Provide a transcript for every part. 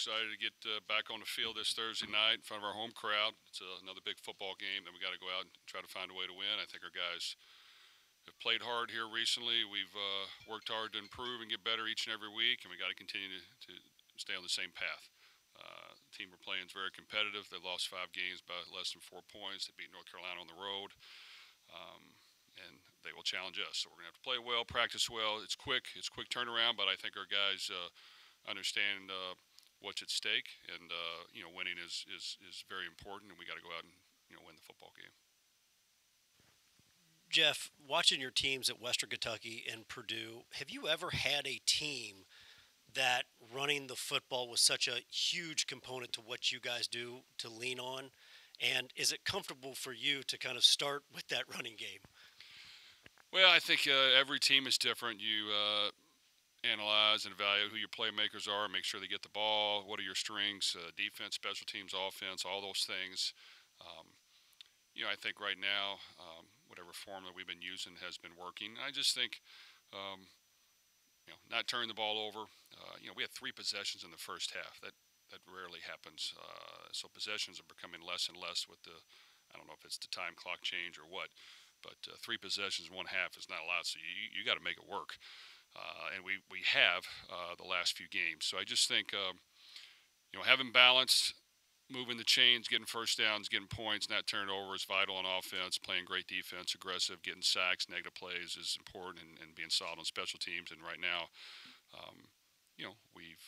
excited to get back on the field this Thursday night in front of our home crowd. It's another big football game that we got to go out and try to find a way to win. I think our guys have played hard here recently. We've worked hard to improve and get better each and every week, and we got to continue to stay on the same path. The team we're playing is very competitive. They lost 5 games by less than 4 points. They beat North Carolina on the road. And they will challenge us. So we're going to have to play well, practice well. It's quick turnaround, but I think our guys understand what's at stake, and winning is very important, and we got to go out and win the football game. Jeff, watching your teams at Western Kentucky and Purdue, have you ever had a team that running the football was such a huge component to what you guys do to lean on? And is it comfortable for you to kind of start with that running game? Well, I think every team is different. You analyze and evaluate who your playmakers are, make sure they get the ball. What are your strengths? Defense, special teams, offense, all those things. I think right now, whatever form that we've been using has been working. I just think, not turning the ball over. We had 3 possessions in the first half. That rarely happens. So possessions are becoming less and less with I don't know if it's the time clock change or what. But 3 possessions in 1 half is not a lot, so you got to make it work. And we have the last few games. So I just think having balance, moving the chains, getting first downs, getting points, not turning over is vital on offense. Playing great defense, aggressive, getting sacks, negative plays is important, and being solid on special teams. And right now, we've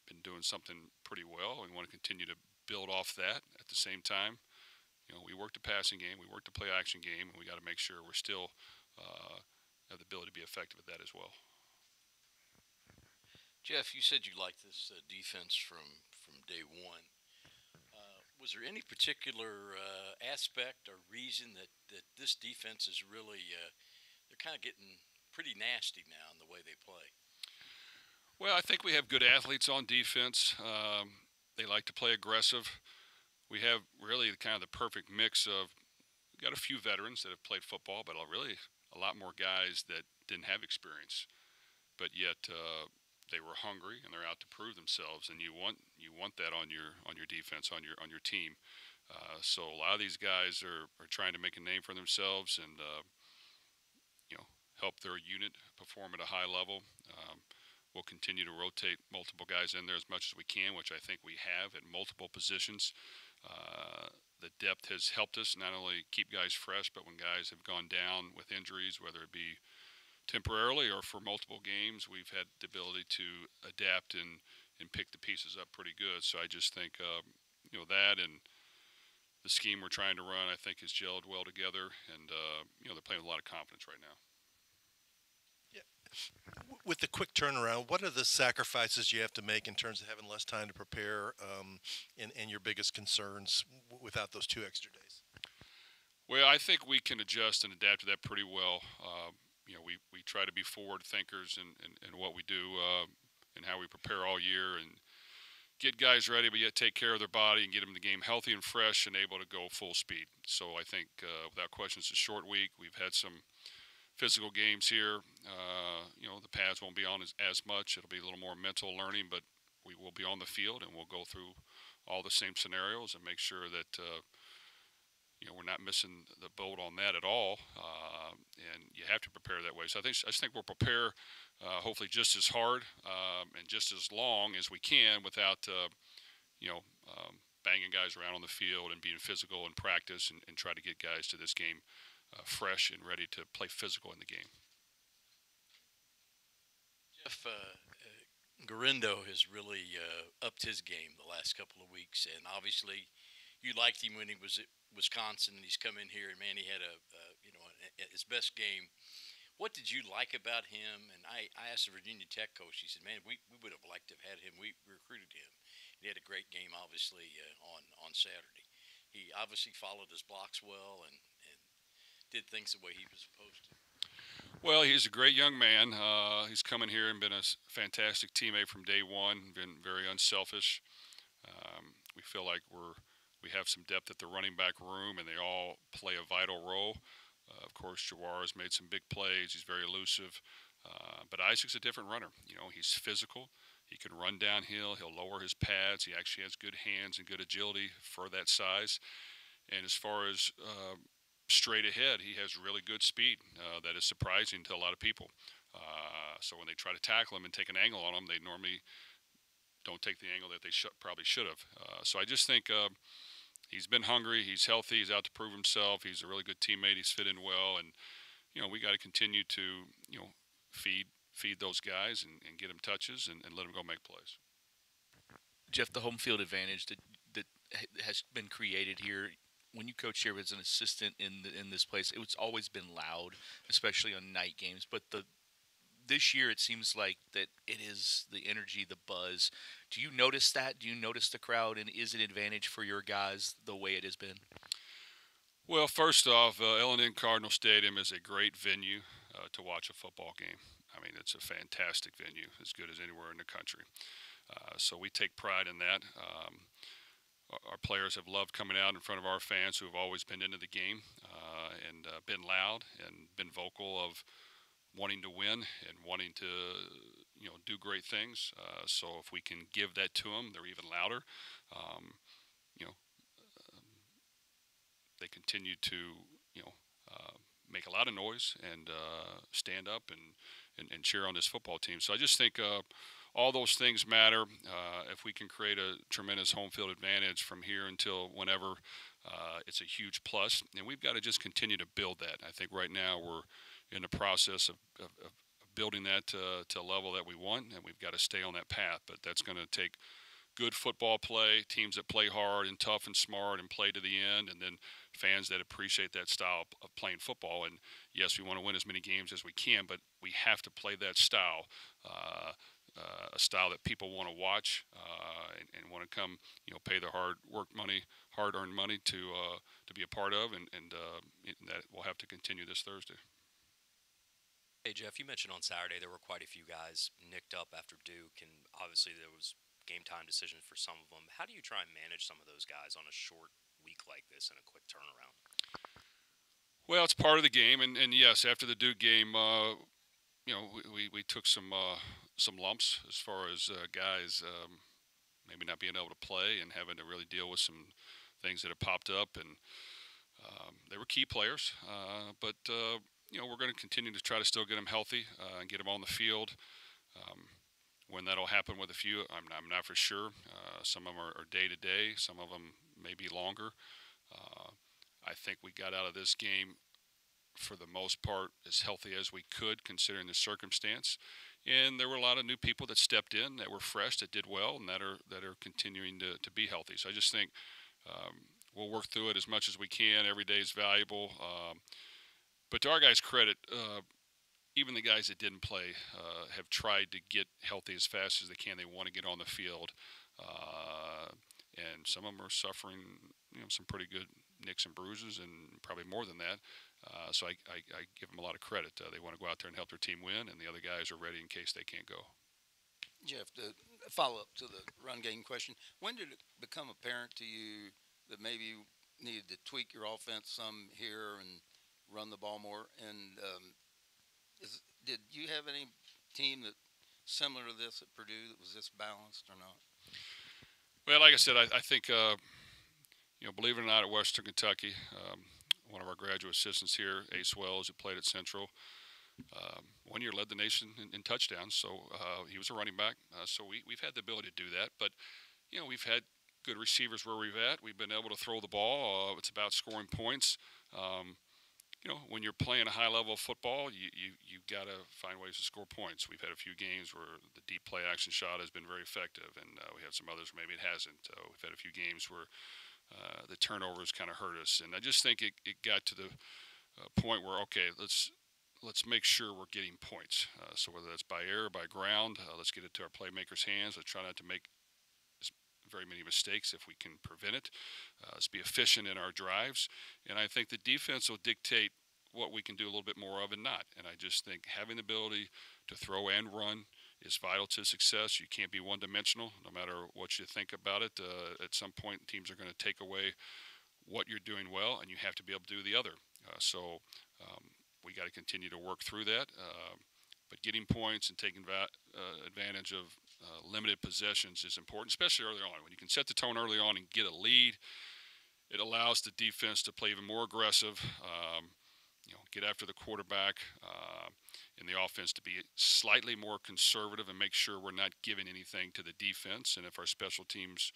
been doing something pretty well. We want to continue to build off that at the same time. We work the passing game, we work the play action game, and we got to make sure we're still have the ability to be effective at that as well. Jeff, you said you liked this defense from day one. Was there any particular aspect or reason that this defense is really they're kind of getting pretty nasty now in the way they play? Well, I think we have good athletes on defense. They like to play aggressive. We have really kind of the perfect mix of, we've got a few veterans that have played football, but really a lot more guys that didn't have experience, but yet they were hungry and they're out to prove themselves. And you want that on your defense, on your team. So a lot of these guys are trying to make a name for themselves and help their unit perform at a high level. We'll continue to rotate multiple guys in there as much as we can, which I think we have at multiple positions. The depth has helped us not only keep guys fresh, but when guys have gone down with injuries, whether it be temporarily or for multiple games, we've had the ability to adapt and pick the pieces up pretty good. So I just think that and the scheme we're trying to run, I think, has gelled well together, and they're playing with a lot of confidence right now. With the quick turnaround, what are the sacrifices you have to make in terms of having less time to prepare and your biggest concerns without those 2 extra days? Well, I think we can adjust and adapt to that pretty well. We try to be forward thinkers in what we do and how we prepare all year and get guys ready, but yet take care of their body and get them the game healthy and fresh and able to go full speed. So I think, without question, it's a short week. We've had some physical games here. The pads won't be on as much. It'll be a little more mental learning, but we will be on the field and we'll go through all the same scenarios and make sure that we're not missing the boat on that at all. And you have to prepare that way. So I just think we'll prepare hopefully just as hard and just as long as we can without banging guys around on the field and being physical in practice and try to get guys to this game fresh and ready to play physical in the game. Jeff, Garindo has really upped his game the last couple of weeks, and obviously you liked him when he was at Wisconsin, and he's come in here, and man, he had his best game. What did you like about him? And I asked the Virginia Tech coach. He said, "Man, we would have liked to have had him. We recruited him. He had a great game, obviously, on Saturday. He obviously followed his blocks well and did things the way he was supposed to." Well, he's a great young man. He's come in here and been a fantastic teammate from day one, been very unselfish. We feel like we have some depth at the running back room, and they all play a vital role. Of course, Jawar has made some big plays. He's very elusive. But Isaac's a different runner. He's physical. He can run downhill. He'll lower his pads. He actually has good hands and good agility for that size. And as far as straight ahead, he has really good speed that is surprising to a lot of people. So when they try to tackle him and take an angle on him, they normally don't take the angle that they probably should have. So I just think he's been hungry. He's healthy. He's out to prove himself. He's a really good teammate. He's fit in well. And, we got to continue to, feed those guys and get them touches and let them go make plays. Jeff, the home field advantage that has been created here. When you coach here as an assistant in this place, it's always been loud, especially on night games. But this year, it seems like that it is the energy, the buzz. Do you notice that? Do you notice the crowd, and is it an advantage for your guys the way it has been? Well, first off, L&N Cardinal Stadium is a great venue to watch a football game. I mean, it's a fantastic venue, as good as anywhere in the country. So we take pride in that. Our players have loved coming out in front of our fans who have always been into the game and been loud and been vocal of wanting to win and wanting to, do great things. So if we can give that to them, they're even louder. They continue to, make a lot of noise and stand up and cheer on this football team. So I just think all those things matter. If we can create a tremendous home field advantage from here until whenever, it's a huge plus. And we've got to just continue to build that. I think right now we're in the process of building that to a level that we want, and we've got to stay on that path. But that's going to take good football play, teams that play hard and tough and smart and play to the end, and then fans that appreciate that style of playing football. And yes, we want to win as many games as we can, but we have to play that style, a style that people want to watch and want to come, pay their hard-earned money to be a part of, and that will have to continue this Thursday. Hey, Jeff, you mentioned on Saturday there were quite a few guys nicked up after Duke, and obviously there was game time decisions for some of them. How do you try and manage some of those guys on a short week like this and a quick turnaround? Well, it's part of the game, and yes, after the Duke game, we took some lumps as far as guys maybe not being able to play and having to really deal with some things that have popped up, and they were key players, but we're going to continue to try to still get them healthy and get them on the field. When that'll happen with a few, I'm not for sure. Some of them are day to day. Some of them may be longer. I think we got out of this game, for the most part, as healthy as we could, considering the circumstance. And there were a lot of new people that stepped in that were fresh, that did well, and that are continuing to be healthy. So I just think we'll work through it as much as we can. Every day is valuable. But to our guys' credit, even the guys that didn't play have tried to get healthy as fast as they can. They want to get on the field, and some of them are suffering, some pretty good nicks and bruises, and probably more than that. So I give them a lot of credit. They want to go out there and help their team win, and the other guys are ready in case they can't go. Jeff, to follow up to the run game question, when did it become apparent to you that maybe you needed to tweak your offense some here and run the ball more? And did you have any team that similar to this at Purdue that was this balanced or not? Well, like I said, I think, believe it or not, at Western Kentucky, one of our graduate assistants here, Ace Wells, who played at Central, 1 year led the nation in touchdowns. So he was a running back. So we've had the ability to do that. But, we've had good receivers where we've at. We've been able to throw the ball. It's about scoring points. When you're playing a high level of football, you've got to find ways to score points. We've had a few games where the deep play action shot has been very effective, and we have some others where maybe it hasn't. We've had a few games where the turnovers kind of hurt us, and I just think it got to the point where, okay, let's make sure we're getting points. So whether that's by air or by ground, let's get it to our playmakers' hands. Let's try not to make very many mistakes if we can prevent it. Let's be efficient in our drives, and I think the defense will dictate what we can do a little bit more of and not. And I just think having the ability to throw and run is vital to success. You can't be one-dimensional, no matter what you think about it. At some point, teams are going to take away what you're doing well, and you have to be able to do the other. So we got to continue to work through that. But getting points and taking advantage of limited possessions is important, especially early on. When you can set the tone early on and get a lead, it allows the defense to play even more aggressive, get after the quarterback, and the offense to be slightly more conservative and make sure we're not giving anything to the defense. And if our special teams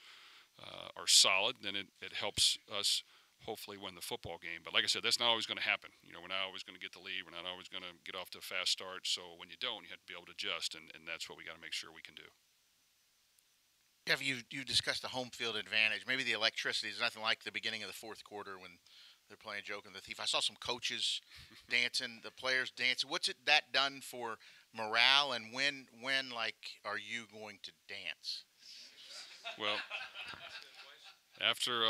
are solid, then it helps us hopefully win the football game. But like I said, that's not always going to happen. We're not always going to get the lead. We're not always going to get off to a fast start. So when you don't, you have to be able to adjust, and that's what we got to make sure we can do. Jeff, you discussed the home field advantage. Maybe the electricity is nothing like the beginning of the fourth quarter when they're playing Joke and the Thief. I saw some coaches dancing, the players dancing. What's that done for morale, and when are you going to dance? Well, after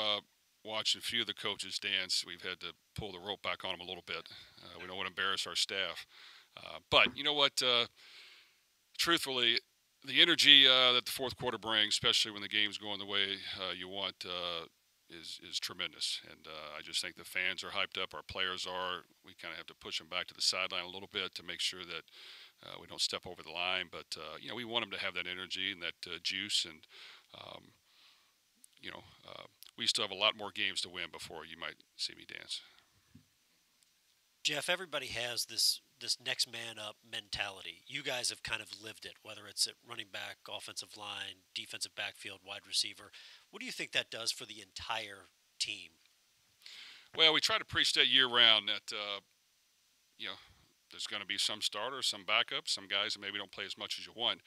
watching a few of the coaches dance, we've had to pull the rope back on them a little bit. We don't want to embarrass our staff. But you know what? Truthfully, the energy that the fourth quarter brings, especially when the game's going the way you want, is tremendous. And I just think the fans are hyped up. Our players are. We kind of have to push them back to the sideline a little bit to make sure that we don't step over the line. But, we want them to have that energy and that juice. And, we still have a lot more games to win before you might see me dance. Jeff, everybody has this next man up mentality. You guys have kind of lived it, whether it's at running back, offensive line, defensive backfield, wide receiver. What do you think that does for the entire team? Well, we try to preach that year round that, there's going to be some starters, some backups, some guys that maybe don't play as much as you want.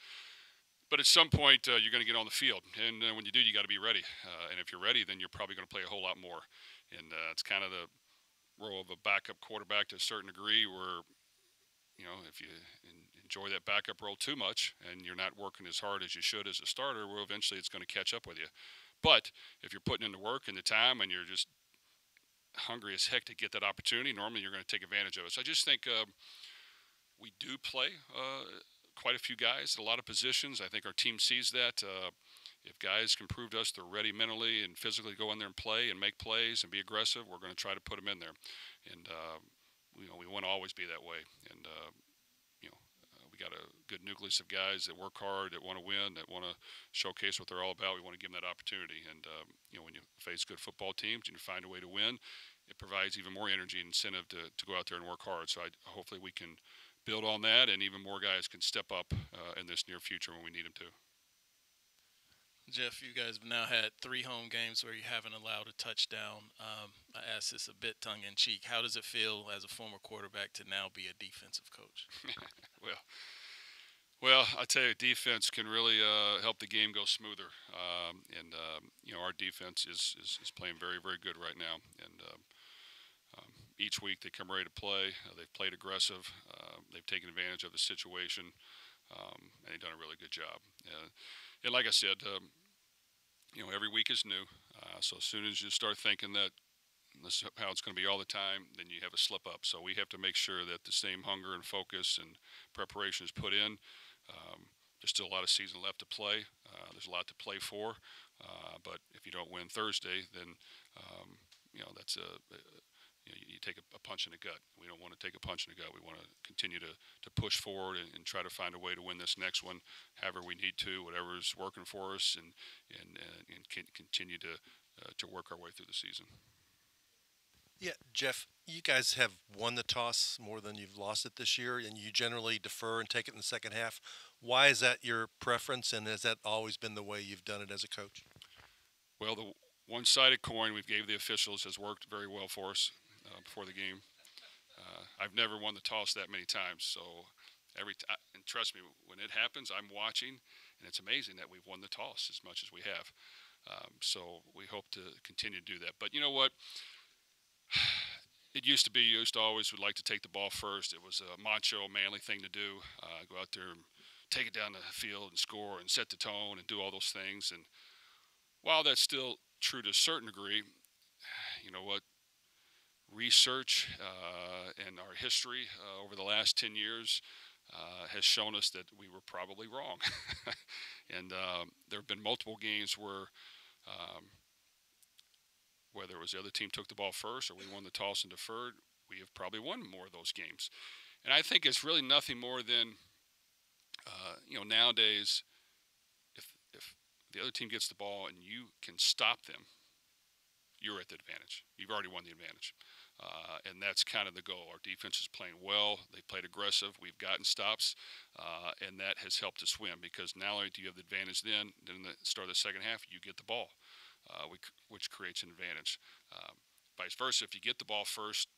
But at some point, you're going to get on the field. And when you do, you got to be ready. And if you're ready, then you're probably going to play a whole lot more. And it's kind of the role of a backup quarterback to a certain degree where, if you enjoy that backup role too much and you're not working as hard as you should as a starter, well, eventually it's going to catch up with you. But if you're putting in the work and the time and you're just hungry as heck to get that opportunity, normally you're going to take advantage of it. So I just think we do play quite a few guys at a lot of positions. I think our team sees that. If guys can prove to us they're ready mentally and physically to go in there and play and make plays and be aggressive, we're going to try to put them in there. And, we want to always be that way. And, we got a good nucleus of guys that work hard, that want to win, that want to showcase what they're all about. We want to give them that opportunity. And, when you face good football teams and you find a way to win, it provides even more energy and incentive to go out there and work hard. So hopefully we can build on that, and even more guys can step up in this near future when we need them to. Jeff, you guys have now had 3 home games where you haven't allowed a touchdown. I asked this a bit tongue-in-cheek. How does it feel as a former quarterback to now be a defensive coach? Well, I tell you, defense can really help the game go smoother. Our defense is playing very, very good right now. And each week they come ready to play. They've played aggressive. They've taken advantage of the situation, and they've done a really good job. And like I said, every week is new. So as soon as you start thinking that this is how it's going to be all the time, then you have a slip up. So we have to make sure that the same hunger and focus and preparation is put in. There's still a lot of season left to play. There's a lot to play for. But if you don't win Thursday, then that's you take a punch in the gut. We don't want to take a punch in the gut. We want to continue to push forward and try to find a way to win this next one, however we need to, whatever is working for us, and continue to work our way through the season. Yeah, Jeff, you guys have won the toss more than you've lost it this year, and you generally defer and take it in the second half. Why is that your preference, and has that always been the way you've done it as a coach? Well, the one-sided coin we gave the officials has worked very well for us before the game. I've never won the toss that many times, so and trust me, when it happens, I'm watching, and it's amazing that we've won the toss as much as we have. So we hope to continue to do that. But you know what? It used to be, you used to always would like to take the ball first. It was a macho, manly thing to do. Go out there and take it down the field and score and set the tone and do all those things. And while that's still true to a certain degree, you know what? Research and our history over the last 10 years has shown us that we were probably wrong. And there have been multiple games where whether it was the other team took the ball first or we won the toss and deferred, we have probably won more of those games. And I think it's really nothing more than, nowadays the other team gets the ball and you can stop them, you're at the advantage. You've already won the advantage. And that's kind of the goal. Our defense is playing well. They played aggressive. We've gotten stops, and that has helped us win because not only do you have the advantage then in the start of the second half, you get the ball, which creates an advantage. Vice versa, if you get the ball first,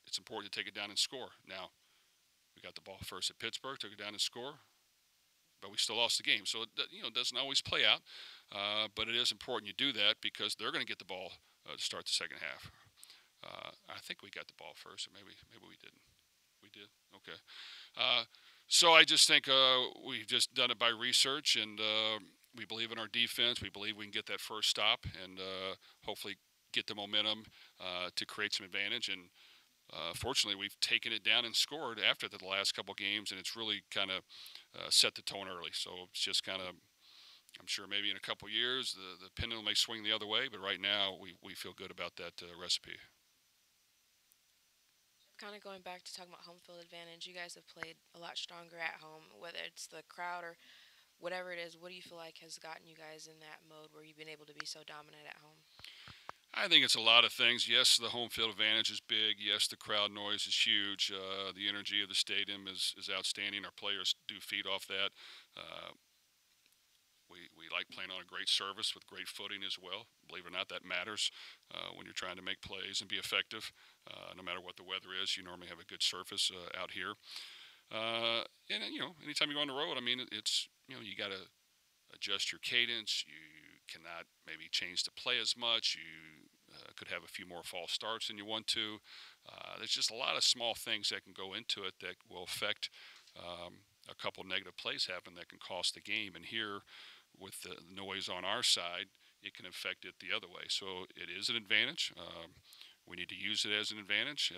it's important to take it down and score. Now, we got the ball first at Pittsburgh, took it down and score, but we still lost the game. So it doesn't always play out, but it is important you do that because they're going to get the ball to start the second half. I think we got the ball first, or maybe we didn't. We did. Okay. So I just think we've just done it by research, and we believe in our defense. We believe we can get that first stop, and hopefully get the momentum to create some advantage. And fortunately, we've taken it down and scored after the last couple games, and it's really kind of set the tone early. So it's just kind of, I'm sure maybe in a couple years the pendulum may swing the other way, but right now we feel good about that recipe. Kind of going back to talking about home field advantage, you guys have played a lot stronger at home, whether it's the crowd or whatever it is. What do you feel like has gotten you guys in that mode where you've been able to be so dominant at home? I think it's a lot of things. Yes, the home field advantage is big. Yes, the crowd noise is huge. The energy of the stadium is outstanding. Our players do feed off that. We like playing on a great surface with great footing as well. Believe it or not, that matters when you're trying to make plays and be effective. No matter what the weather is, you normally have a good surface out here. And anytime you go on the road, I mean, it's you got to adjust your cadence. You cannot maybe change the play as much. You could have a few more false starts than you want to. There's just a lot of small things that can go into it that will affect a couple negative plays happen that can cost the game. And here, with the noise on our side, it can affect it the other way. So it is an advantage. We need to use it as an advantage,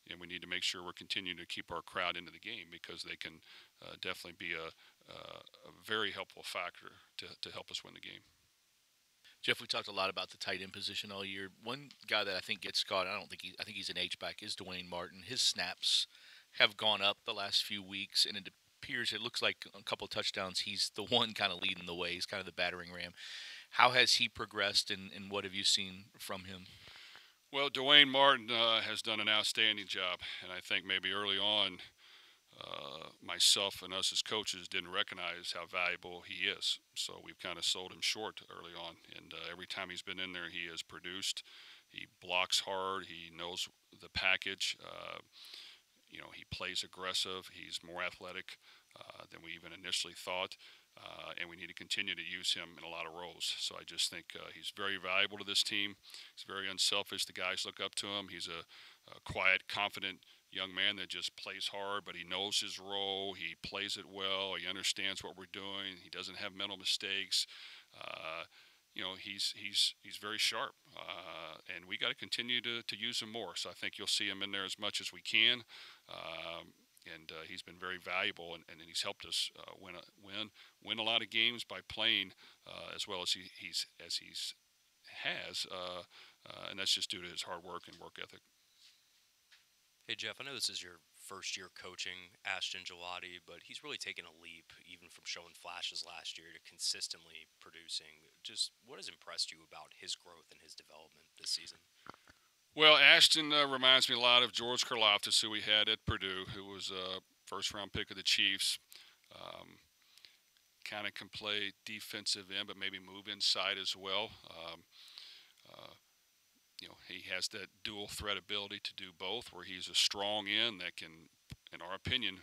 and we need to make sure we're continuing to keep our crowd into the game because they can definitely be a very helpful factor to help us win the game. Jeff, we talked a lot about the tight end position all year. One guy that I think gets caught, I think he's an H-back, is Dwayne Martin. His snaps have gone up the last few weeks, and it looks like a couple of touchdowns, he's the one kind of leading the way. He's kind of the battering ram. How has he progressed, and what have you seen from him? Well, Dwayne Martin has done an outstanding job, and I think maybe early on myself and us as coaches didn't recognize how valuable he is. So we've kind of sold him short early on, and every time he's been in there, he has produced. He blocks hard. He knows the package. He plays aggressive. He's more athletic than we even initially thought. And we need to continue to use him in a lot of roles. So I just think he's very valuable to this team. He's very unselfish. The guys look up to him. He's a quiet, confident young man that just plays hard, but he knows his role. He plays it well. He understands what we're doing. He doesn't have mental mistakes. He's very sharp, and we got to continue to use him more. So I think you'll see him in there as much as we can. And he's been very valuable, and he's helped us win a lot of games by playing as well as he has, and that's just due to his hard work and work ethic. Hey, Jeff, I know this is your first year coaching Ashton Gelati, but he's really taken a leap, even from showing flashes last year to consistently producing. Just what has impressed you about his growth and his development this season? Well, Ashton reminds me a lot of George Karlaftis, who we had at Purdue, who was a first-round pick of the Chiefs. Kind of can play defensive end, but maybe move inside as well. He has that dual threat ability to do both, where he's a strong end that can, in our opinion,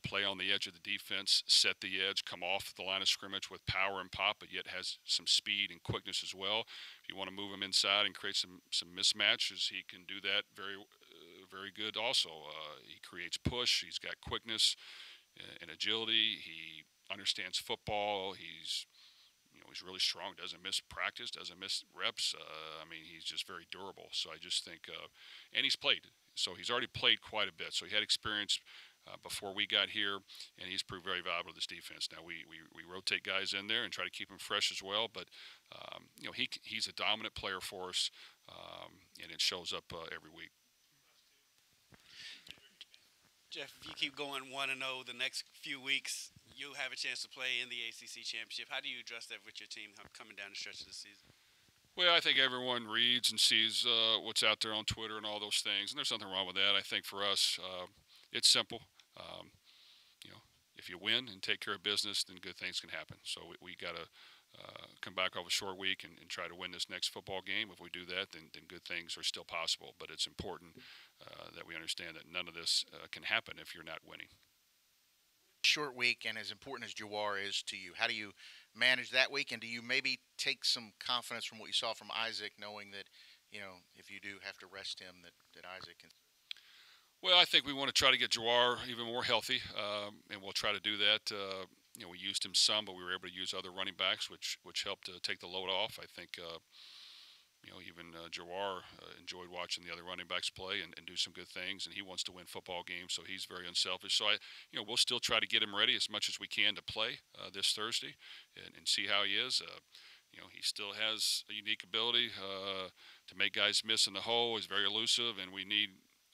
play on the edge of the defense, set the edge, come off the line of scrimmage with power and pop, but yet has some speed and quickness as well. If you want to move him inside and create some mismatches, he can do that very good also. He creates push. He's got quickness and agility. He understands football. He's really strong, doesn't miss practice, doesn't miss reps. He's just very durable. So I just think, and he's played. So he's already played quite a bit. So he had experience before we got here, and he's proved very valuable to this defense. Now we rotate guys in there and try to keep him fresh as well. But he's a dominant player for us, and it shows up every week. Jeff, if you keep going 1-0 the next few weeks, you'll have a chance to play in the ACC championship. How do you address that with your team coming down the stretch of the season? Well, I think everyone reads and sees what's out there on Twitter and all those things, and there's nothing wrong with that. I think for us, it's simple. Um, you know, if you win and take care of business, then good things can happen. So we got to come back off a short week and try to win this next football game. If we do that, then good things are still possible. But it's important that we understand that none of this can happen if you're not winning. Short week, and as important as Jawar is to you, how do you manage that week? And do you maybe take some confidence from what you saw from Isaac, knowing that, if you do have to rest him, that Isaac can? Well, I think we want to try to get Jawar even more healthy, and we'll try to do that. We used him some, but we were able to use other running backs, which helped take the load off. I think, even Jawar enjoyed watching the other running backs play and do some good things, and he wants to win football games, so he's very unselfish. So we'll still try to get him ready as much as we can to play this Thursday, and see how he is. He still has a unique ability to make guys miss in the hole. He's very elusive, and we need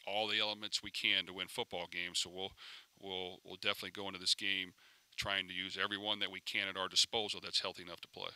all the elements we can to win football games. So we'll definitely go into this game trying to use everyone that we can at our disposal that's healthy enough to play.